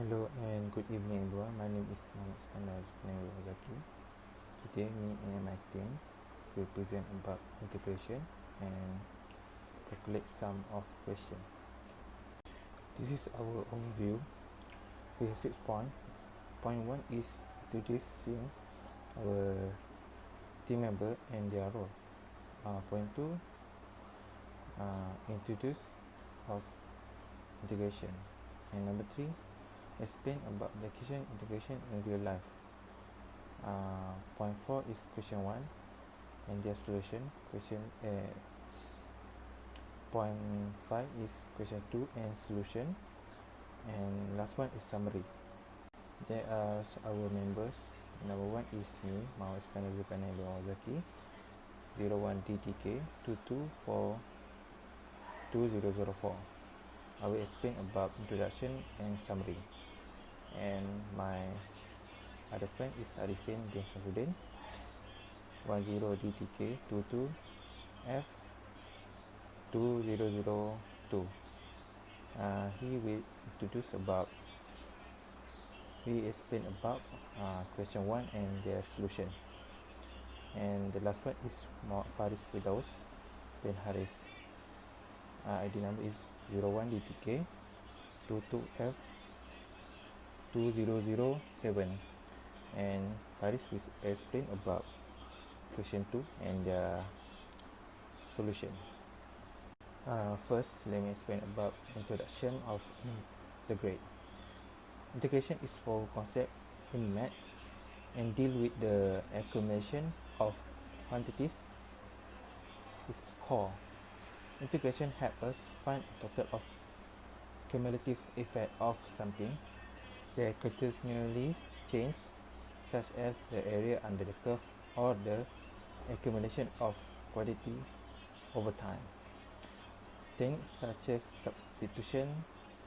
Hello and good evening everyone. My name is Muhammad Iskandar Zaki. Today me and my team will present about integration and calculate some of question. This is our overview. We have 6 points. Point 1 is introducing our team member and their role. Point 2, introduce of integration. And number 3, explain about the integration in real life. Point 4 is question 1 and their solution. Point 5 is question 2 and solution, and last one is summary. There are our members. Number 1 is me, Muhammad Iskandar Zaki, 01DTK 22420004. I will explain about introduction and summary. And my other friend is Arifin bin Syafuddin, 10DTK 22F2002. He will explain about question 1 and their solution. And the last one is Faris Firdaus bin Haris. ID number is 01DTK 22F2007. And Faris will explain about question 2 and their solution. First, let me explain about introduction of integrate. Integration is for concept in maths and deal with the accumulation of quantities is core. Integration helps us find total of cumulative effect of something that continually change, such as the area under the curve or the accumulation of quantity over time. Things such as substitution,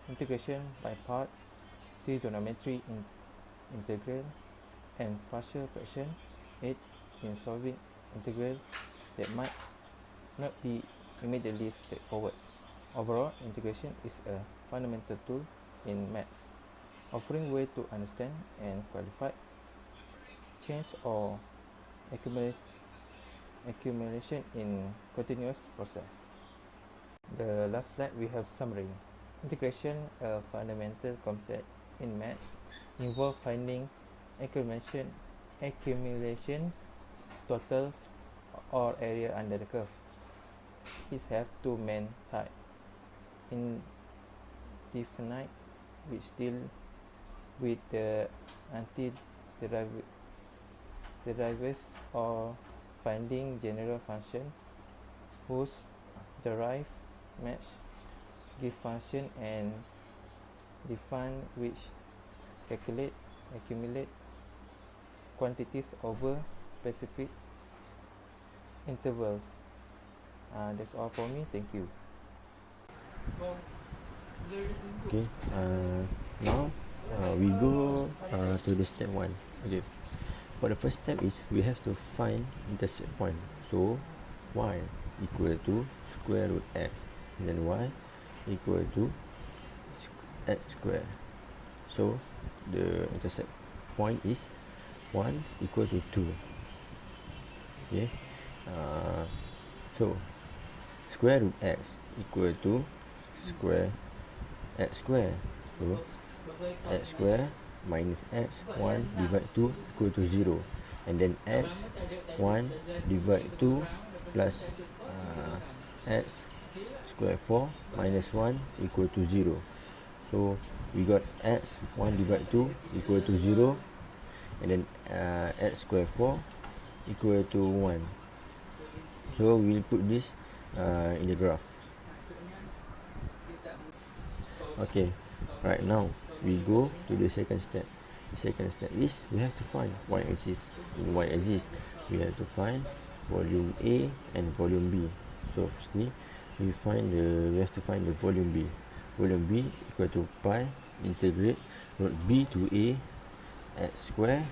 integration by part, trigonometry integral, and partial fraction aid in solving integral that might not be immediately straightforward. Overall, integration is a fundamental tool in maths, offering way to understand and qualify change or accumulation in continuous process. The last slide we have summary. Integration, a fundamental concept in maths, involve finding accumulations, totals, or area under the curve. It have two main types: indefinite, which deal with the derivatives or finding general function whose derive match give function, and define, which accumulate quantities over specific intervals. That's all for me. Thank you. Okay, now we go to the step 1. Okay, for the first step is we have to find intercept point. So y equal to square root x, and then y equal to x square. So the intercept point is 1 equal to 2. Okay, so square root x equal to square x square. So x square minus x 1 divide 2 equal to 0, and then x 1 divide 2 plus x square 4 minus 1 equal to 0. So we got x 1 divide 2 equal to 0, and then x square 4 equal to 1. So we'll put this in the graph. Okay, right now we go to the second step. The second step is we have to find y-axis. In y-axis, we have to find volume A and volume B. So firstly, we have to find the volume B. Volume B equal to pi integrate root B to A x square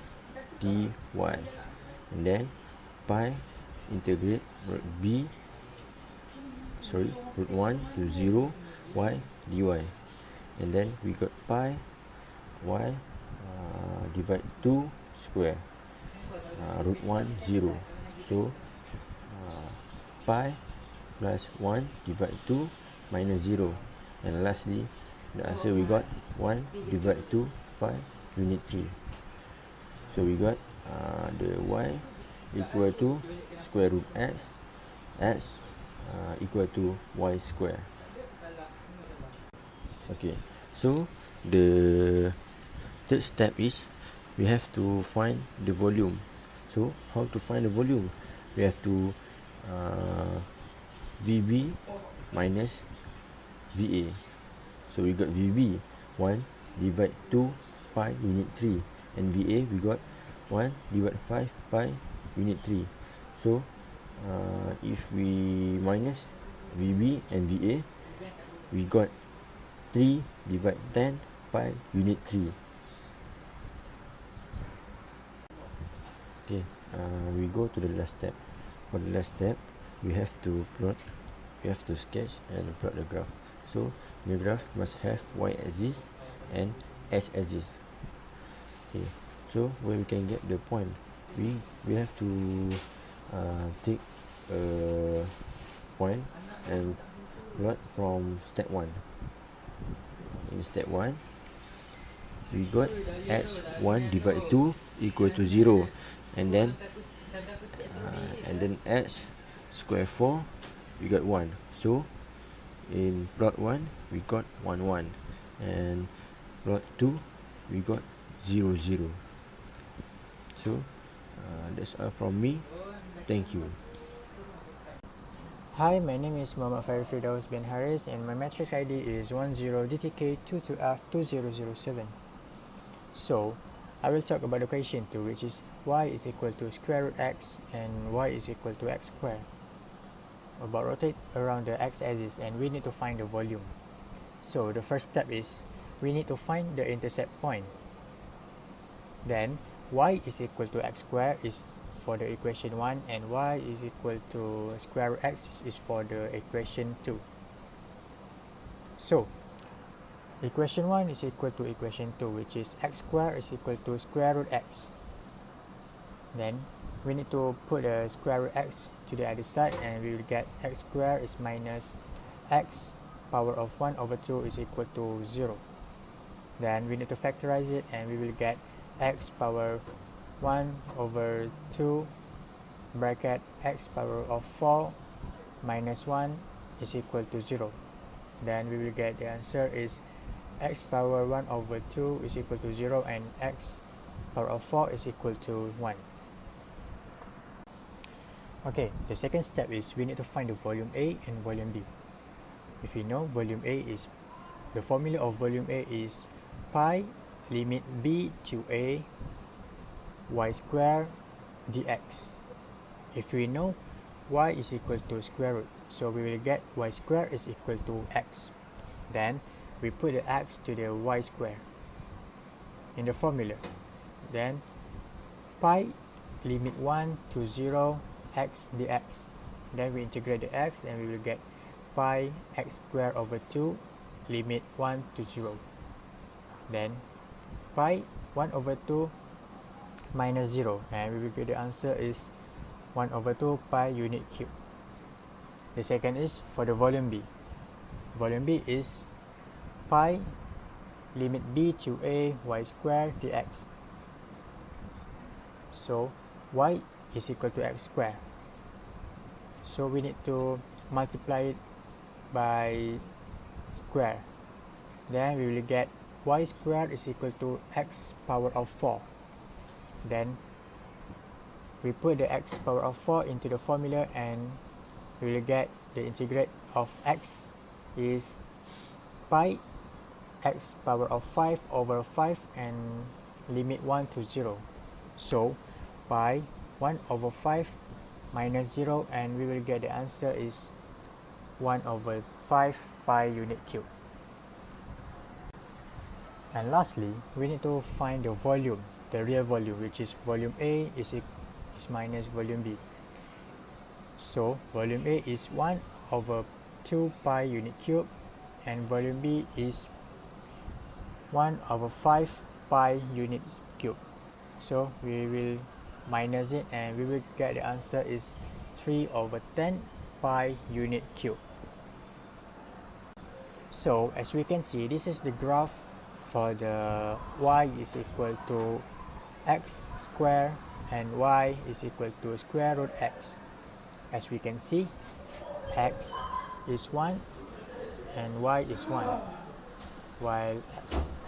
dy, and then pi integrate root 1 to 0 y dy, and then we got pi y divide 2 square, root 1 0. So pi plus 1 divide 2 minus 0. And lastly, the answer we got 1 divide 2 pi unit 3. So we got the y equal to square root x equal to y square. Okay, so the third step is we have to find the volume. So how to find the volume? We have to VB minus VA. So we got VB 1 divide 2 pi unit 3, and VA we got 1 divide 5 pi unit 3. So if we minus VB and VA, we got 3 divide 10 pi unit 3. Okay, we go to the last step. For the last step, we have to sketch and plot the graph. So the graph must have y-axis and x-axis. Okay, so where we can get the point, we have to take a point and plot from step 1. In step 1, we got x1 divided 2 equal to 0, and then x square 4 we got 1. So in plot 1 we got 1 1, and plot 2 we got 0 0. So that's all from me. Thank you. Hi, my name is Muhammad Farid Firdaus bin Haris, and my matrix ID is 10DTK22F2007. So, I will talk about the question 2, which is y is equal to square root x and y is equal to x squared. About rotate around the x-axis, and we need to find the volume. So, the first step is we need to find the intercept point. Then, y is equal to x squared is for the equation 1, and y is equal to square root x is for the equation 2. So, equation 1 is equal to equation 2, which is x squared is equal to square root x. Then, we need to put the square root x to the other side, and we will get x squared is minus x power of 1 over 2 is equal to 0. Then, we need to factorize it, and we will get x power 1 over 2 bracket x power of 4 minus 1 is equal to 0. Then we will get the answer is x power 1 over 2 is equal to 0, and x power of 4 is equal to 1. Okay, the second step is we need to find the volume A and volume B. If you know, volume A is, the formula of volume A is pi limit b to a y squared dx. If we know y is equal to square root, so we will get y squared is equal to x. Then we put the x to the y square in the formula. Then pi limit 1 to 0 x dx. Then we integrate the x, and we will get pi x squared over 2 limit 1 to 0. Then pi 1 over 2 minus 0, and we will get the answer is 1 over 2 pi unit cube. The second is for the volume B. Volume B is pi limit b to a y squared dx. So y is equal to x squared. So we need to multiply it by square. Then we will get y squared is equal to x power of 4. Then we put the x power of 4 into the formula, and we will get the integrate of x is pi x power of 5 over 5 and limit 1 to 0. So pi 1 over 5 minus 0, and we will get the answer is 1 over 5 pi unit cube. And lastly, we need to find the volume, the real volume, which is volume A is minus volume B. So volume A is 1 over 2 pi unit cube, and volume B is 1 over 5 pi unit cube. So we will minus it and we will get the answer is 3 over 10 pi unit cube. So as we can see, this is the graph for the y is equal to x square and y is equal to square root x. As we can see, x is 1 and y is 1, while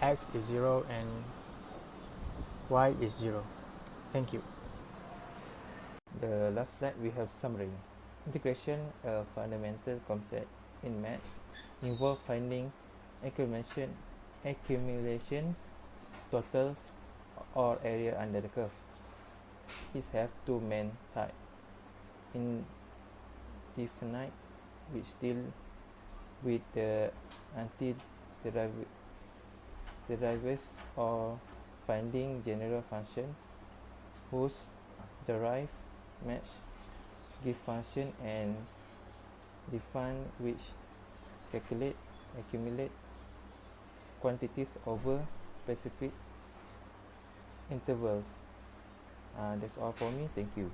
x is 0 and y is 0. Thank you. The last slide we have summary. Integration, a fundamental concept in maths, involve finding accumulations, totals, or area under the curve. It have two main types: indefinite, which deal with the antiderivates or finding general function whose derive match give function, and define, which accumulate quantities over specific intervals. That's all for me. Thank you.